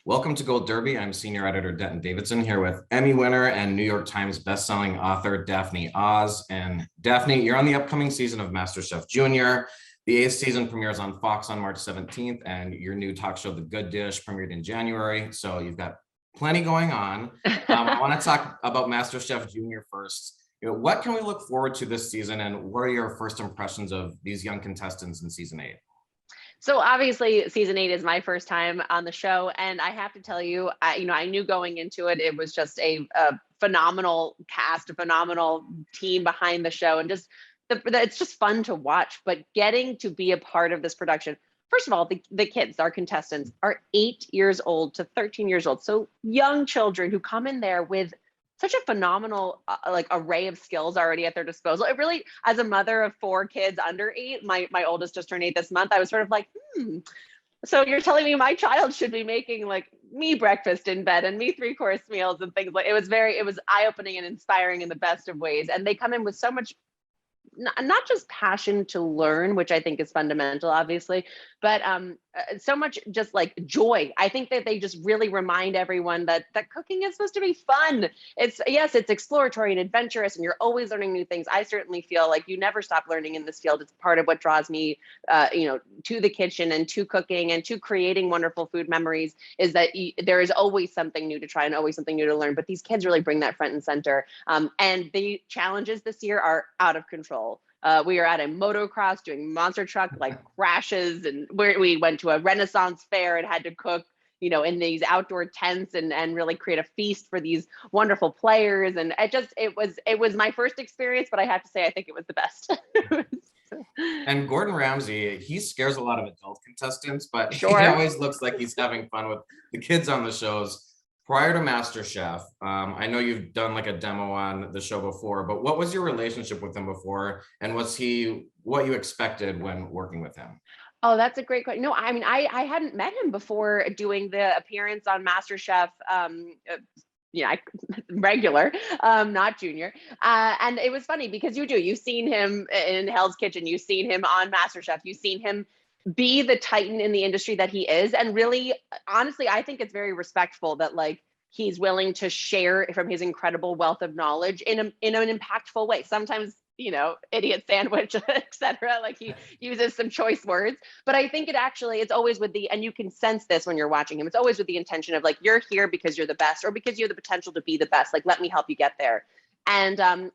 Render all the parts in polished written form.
Welcome to Gold Derby. I'm senior editor Denton Davidson here with Emmy winner and New York Times bestselling author Daphne Oz. And Daphne, you're on the upcoming season of MasterChef Junior. The eighth season premieres on Fox on March 17th, and your new talk show, The Good Dish, premiered in January. So you've got plenty going on. I want to talk about MasterChef Junior first. What can we look forward to this season, and what are your first impressions of these young contestants in season 8? So obviously season 8 is my first time on the show. And I have to tell you, I knew going into it, it was just a phenomenal cast, a phenomenal team behind the show. And just it's just fun to watch, but getting to be a part of this production. First of all, the kids, our contestants, are 8 years old to 13 years old. So young children who come in there with such a phenomenal array of skills already at their disposal. It really, as a mother of 4 kids under 8, my oldest just turned 8 this month, I was sort of like, so you're telling me my child should be making like me breakfast in bed and me 3-course meals and things like. It was eye-opening and inspiring in the best of ways. And they come in with so much, not just passion to learn, which I think is fundamental, obviously, but so much just like joy. I think that they just really remind everyone that cooking is supposed to be fun. It's exploratory and adventurous, and you're always learning new things. I certainly feel like you never stop learning in this field. It's part of what draws me, to the kitchen and to cooking and to creating wonderful food memories. Is that there is always something new to try and always something new to learn. But these kids really bring that front and center. And the challenges this year are out of control. We are at a motocross doing monster truck like crashes, and we went to a Renaissance fair and had to cook, in these outdoor tents and really create a feast for these wonderful players. And it was my first experience, but I have to say, I think it was the best. And Gordon Ramsay, he scares a lot of adult contestants, but Sure. He always looks like he's having fun with the kids on the shows. Prior to MasterChef, I know you've done like a demo on the show before, but what was your relationship with him before? And was he what you expected when working with him? Oh, that's a great question. No, I mean, I hadn't met him before doing the appearance on MasterChef. Regular, not junior. And it was funny because you've seen him in Hell's Kitchen, you've seen him on MasterChef, you've seen him be the titan in the industry that he is. And really, honestly, I think it's very respectful that like he's willing to share from his incredible wealth of knowledge in an impactful way. Sometimes, idiot sandwich, etc. Like he uses some choice words, but I think it's always and you can sense this when you're watching him. It's always with the intention of like, you're here because you're the best or because you have the potential to be the best. Like, let me help you get there. And I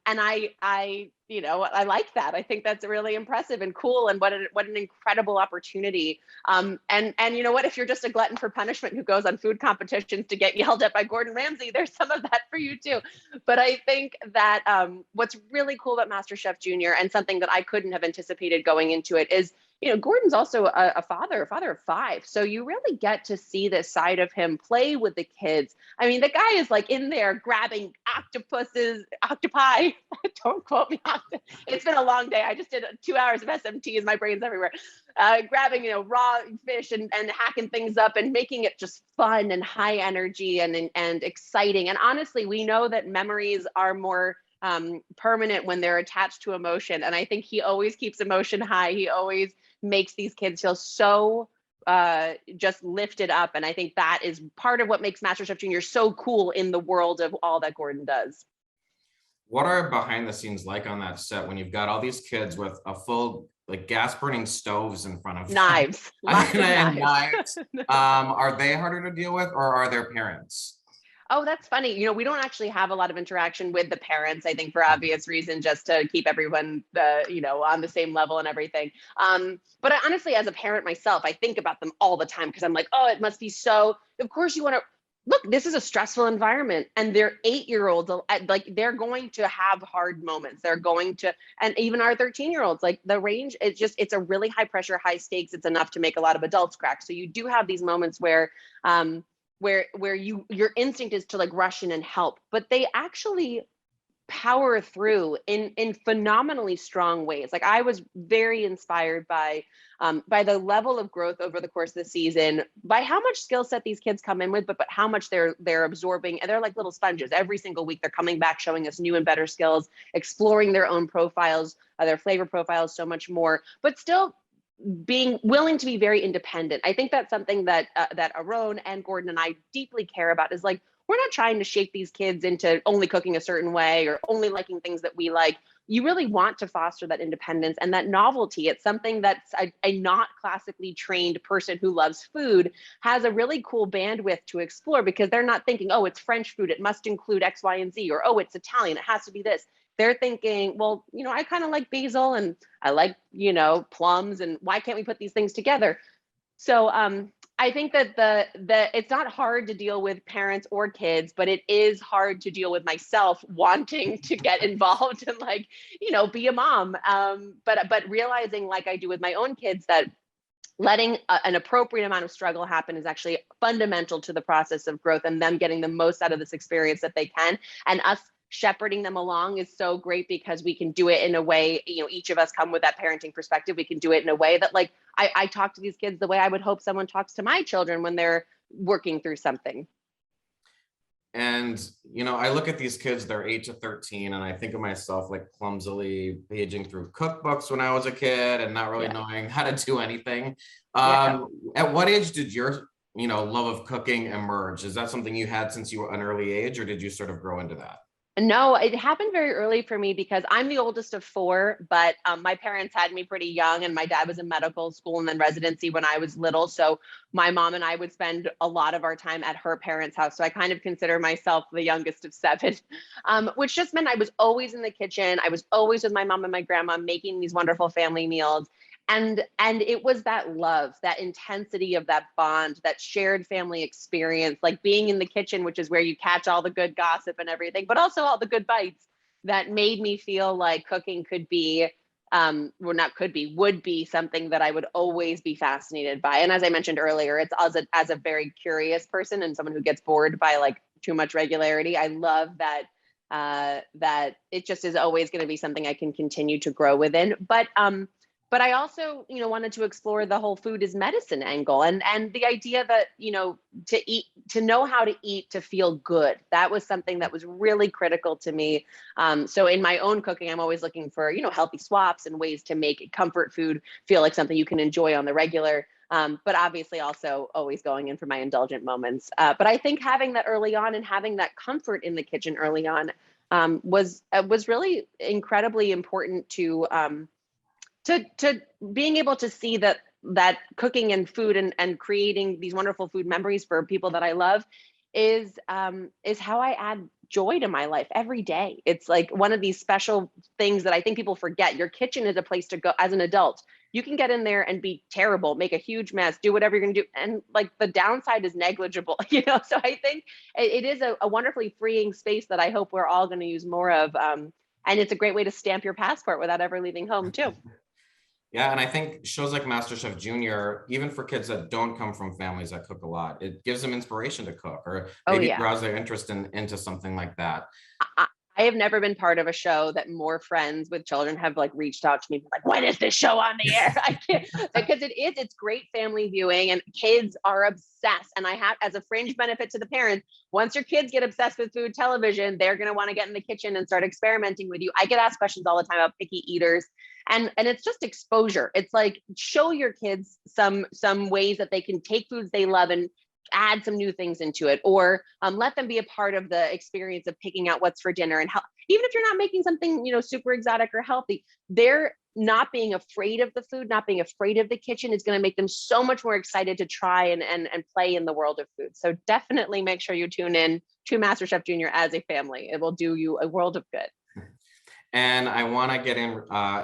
like that. I think that's really impressive and cool, and what an incredible opportunity. And you know what? If you're just a glutton for punishment who goes on food competitions to get yelled at by Gordon Ramsay, there's some of that for you too. But I think that what's really cool about MasterChef Junior, and something that I couldn't have anticipated going into it, is Gordon's also a father of 5. So you really get to see this side of him play with the kids. I mean, the guy is like in there grabbing octopi. Don't quote me. It's been a long day. I just did 2 hours of SMT and my brain's everywhere. Grabbing, raw fish and hacking things up and making it just fun and high energy and exciting. And honestly, we know that memories are more permanent when they're attached to emotion. And I think he always keeps emotion high. He always makes these kids feel so just lifted up. And I think that is part of what makes MasterChef Junior so cool in the world of all that Gordon does. What are behind the scenes like on that set when you've got all these kids with a full like gas burning stoves in front of them? Knives. And knives. Are they harder to deal with, or are their parents? Oh, that's funny. We don't actually have a lot of interaction with the parents, I think for obvious reason, just to keep everyone, on the same level and everything. But honestly, as a parent myself, I think about them all the time because I'm like, oh, it must be so, of course you want to, look, this is a stressful environment and they're 8-year-olds, like they're going to have hard moments. They're going to, and even our 13-year-olds, like the range, it's a really high pressure, high stakes. It's enough to make a lot of adults crack. So you do have these moments where your instinct is to like rush in and help, but they actually power through in phenomenally strong ways. Like I was very inspired by the level of growth over the course of the season, by how much skill set these kids come in with, but how much they're absorbing. And they're like little sponges. Every single week they're coming back, showing us new and better skills, exploring their own profiles, their flavor profiles, so much more, but still being willing to be very independent. I think that's something that that Aarón and Gordon and I deeply care about, is like, we're not trying to shape these kids into only cooking a certain way or only liking things that we like. You really want to foster that independence and that novelty. It's something that's a not classically trained person who loves food has a really cool bandwidth to explore, because they're not thinking, oh, it's French food, it must include X, Y, and Z, or oh, it's Italian, it has to be this. They're thinking, well, I kind of like basil and I like, plums, and why can't we put these things together? So I think that the it's not hard to deal with parents or kids, but it is hard to deal with myself wanting to get involved and like, be a mom. But realizing, like I do with my own kids, that letting an appropriate amount of struggle happen is actually fundamental to the process of growth and them getting the most out of this experience that they can. And us shepherding them along is so great, because we can do it in a way, each of us come with that parenting perspective. We can do it in a way that, like, I talk to these kids the way I would hope someone talks to my children when they're working through something. And, I look at these kids, they're 8 to 13, and I think of myself like clumsily paging through cookbooks when I was a kid and not really knowing how to do anything. At what age did your, love of cooking emerge? Is that something you had since you were an early age, or did you sort of grow into that? No, it happened very early for me, because I'm the oldest of four, but my parents had me pretty young, and my dad was in medical school and then residency when I was little. So my mom and I would spend a lot of our time at her parents' house. So I kind of consider myself the youngest of seven, which just meant I was always in the kitchen. I was always with my mom and my grandma making these wonderful family meals. And it was that love, that intensity of that bond, that shared family experience, like being in the kitchen, which is where you catch all the good gossip and everything, but also all the good bites, that made me feel like cooking could be, would be something that I would always be fascinated by. And as I mentioned earlier, it's as a very curious person and someone who gets bored by like too much regularity. I love that that it just is always going to be something I can continue to grow within. But I also, wanted to explore the whole food is medicine angle, and the idea that, to know how to eat to feel good. That was something that was really critical to me. So in my own cooking, I'm always looking for, healthy swaps and ways to make comfort food feel like something you can enjoy on the regular. But obviously also always going in for my indulgent moments. But I think having that early on and having that comfort in the kitchen early on was really incredibly important to being able to see that cooking and food and creating these wonderful food memories for people that I love is how I add joy to my life every day. It's like one of these special things that I think people forget. Your kitchen is a place to go as an adult. You can get in there and be terrible, make a huge mess, do whatever you're gonna do. And like the downside is negligible, So I think it is a wonderfully freeing space that I hope we're all gonna use more of. And it's a great way to stamp your passport without ever leaving home too. Yeah, and I think shows like MasterChef Junior, even for kids that don't come from families that cook a lot, it gives them inspiration to cook, or maybe draws their interest into something like that. I have never been part of a show that more friends with children have like reached out to me like, when is this show on the air? I can't, because it's great family viewing and kids are obsessed. And I have, as a fringe benefit to the parents, once your kids get obsessed with food television, they're going to want to get in the kitchen and start experimenting with you. I get asked questions all the time about picky eaters, and it's just exposure. It's like, show your kids some ways that they can take foods they love and add some new things into it, or let them be a part of the experience of picking out what's for dinner. And even if you're not making something, super exotic or healthy, they're not being afraid of the food, not being afraid of the kitchen is going to make them so much more excited to try and play in the world of food. So definitely make sure you tune in to MasterChef Junior as a family. It will do you a world of good. And I want to get in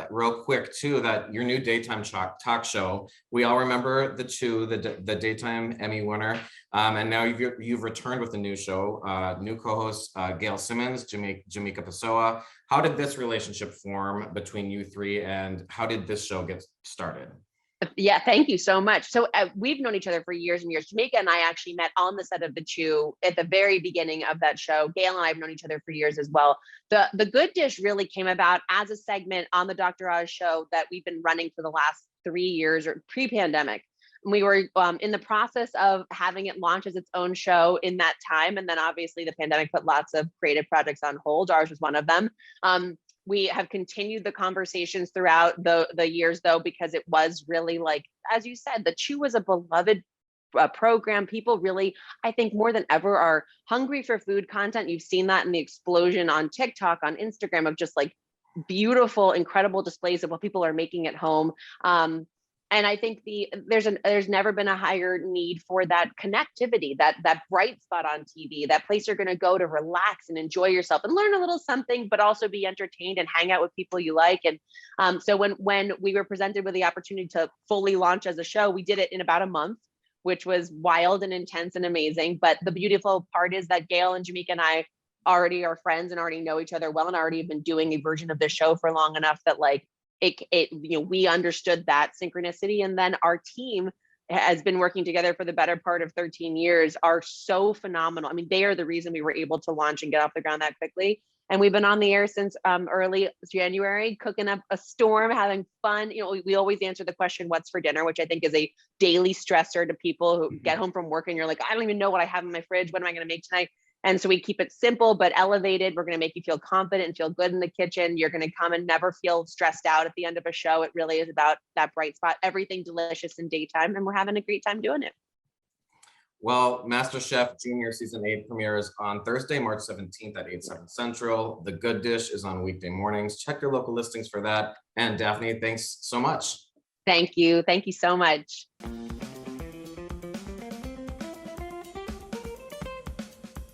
real quick too, that your new daytime talk show, we all remember the daytime Emmy winner, and now you've returned with a new show, new co-host Gail Simmons, Jamaica Pessoa. How did this relationship form between you three, and how did this show get started? Yeah, thank you so much. So we've known each other for years and years. Jamaica and I actually met on the set of The Chew at the very beginning of that show. Gail and I have known each other for years as well. The Good Dish really came about as a segment on the Dr. Oz show that we've been running for the last 3 years, or pre-pandemic. We were in the process of having it launch as its own show in that time. And then obviously the pandemic put lots of creative projects on hold. Ours was one of them. We have continued the conversations throughout the years, though, because it was really like, as you said, the Chew was a beloved program. People really, I think, more than ever are hungry for food content. You've seen that in the explosion on TikTok, on Instagram, of just like beautiful, incredible displays of what people are making at home. And I think there's never been a higher need for that connectivity, that bright spot on TV, that place you're going to go to relax and enjoy yourself and learn a little something, but also be entertained and hang out with people you like. And so when we were presented with the opportunity to fully launch as a show, we did it in about a month, which was wild and intense and amazing. But the beautiful part is that Gail and Jamaica and I already are friends and already know each other well, and already have been doing a version of the show for long enough that like we understood that synchronicity. And then our team has been working together for the better part of 13 years, are so phenomenal. I mean, they are the reason we were able to launch and get off the ground that quickly. And we've been on the air since early January, cooking up a storm, having fun. We always answer the question, what's for dinner, which I think is a daily stressor to people who get home from work and you're like, I don't even know what I have in my fridge. What am I going to make tonight? And so we keep it simple but elevated. We're going to make you feel confident and feel good in the kitchen. You're going to come and never feel stressed out at the end of a show. It really is about that bright spot, everything delicious in daytime, and we're having a great time doing it. Well, MasterChef Junior Season 8 premieres on Thursday, March 17th at 8/7 Central. The Good Dish is on weekday mornings. Check your local listings for that. And Daphne, thanks so much. Thank you. Thank you so much.